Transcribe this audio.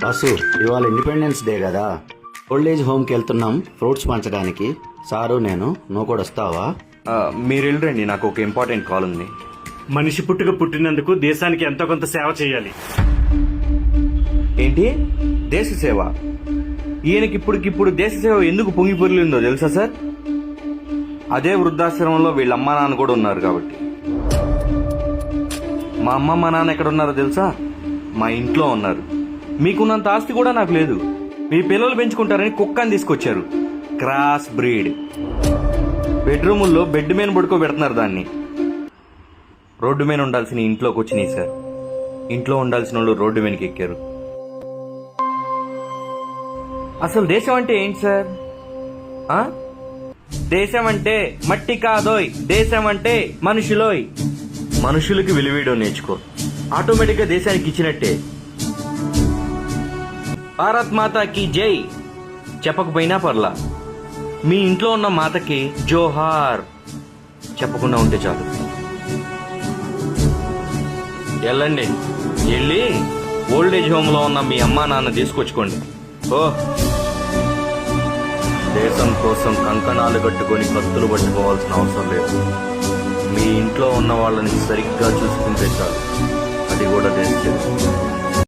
వాసు, ఇవాళ independence day కదా, old age హోమ్కి వెళ్తున్నాం ఫ్రూట్స్ పంచడానికి. సారు నేను, నువ్వు కూడా వస్తావా? మీరు వెళ్ళరండి, నాకు ఒక ఇంపార్టెంట్ కాల్ ఉంది. మనిషి పుట్టినందుకు దేశానికి ఎంతో కొంత సేవ చేయాలి. ఏంటి దేశ సేవ? ఈయనకి ఇప్పటికిప్పుడు దేశ సేవ ఎందుకు పొంగి పొర్లిందో తెలుసా సార్? అదే వృద్ధాశ్రమంలో వీళ్ళ అమ్మా నాన్న కూడా ఉన్నారు కాబట్టి. మా అమ్మ మా నాన్న ఎక్కడ ఉన్నారో తెలుసా? మా ఇంట్లో ఉన్నారు. మీకున్నంత ఆస్తి కూడా నాకు లేదు. మీ పిల్లలు పెంచుకుంటారని కుక్కని తీసుకొచ్చారు, క్రాస్ బ్రీడ్. బెడ్రూముల్లో బెడ్ మీద పడుకోబెడుతున్నారు దాన్ని. రోడ్డు మీద ఉండాల్సిన ఇంట్లోకి వచ్చినాయి సార్. ఇంట్లో ఉండాల్సిన వాళ్ళు రోడ్డు మీదకి ఎక్కారు. అసలు దేశం అంటే ఏంటి సార్? దేశం అంటే మట్టి కాదోయ్, దేశం అంటే మనుషులోయ్. మనుషులకి విలువీయడం నేర్చుకో, ఆటోమేటిక్ గా దేశానికి ఇచ్చినట్టే. భారత్ మాతాకి జై చెప్పకపోయినా పర్లా, మీ ఇంట్లో ఉన్న మాతకి జోహార్ చెప్పకుండా ఉంటే చాలు. వెళ్ళండి, వెళ్ళి ఓల్డ్ ఏజ్ హోమ్ లో ఉన్న మీ అమ్మా నాన్న తీసుకొచ్చుకోండి. ఓ, దేశం కోసం కంకణాలు కట్టుకొని కత్తులు పట్టుకోవాల్సిన అవసరం లేదు. మీ ఇంట్లో ఉన్న వాళ్ళని సరిగ్గా చూసుకుంటే చాలు, అది కూడా దేశం.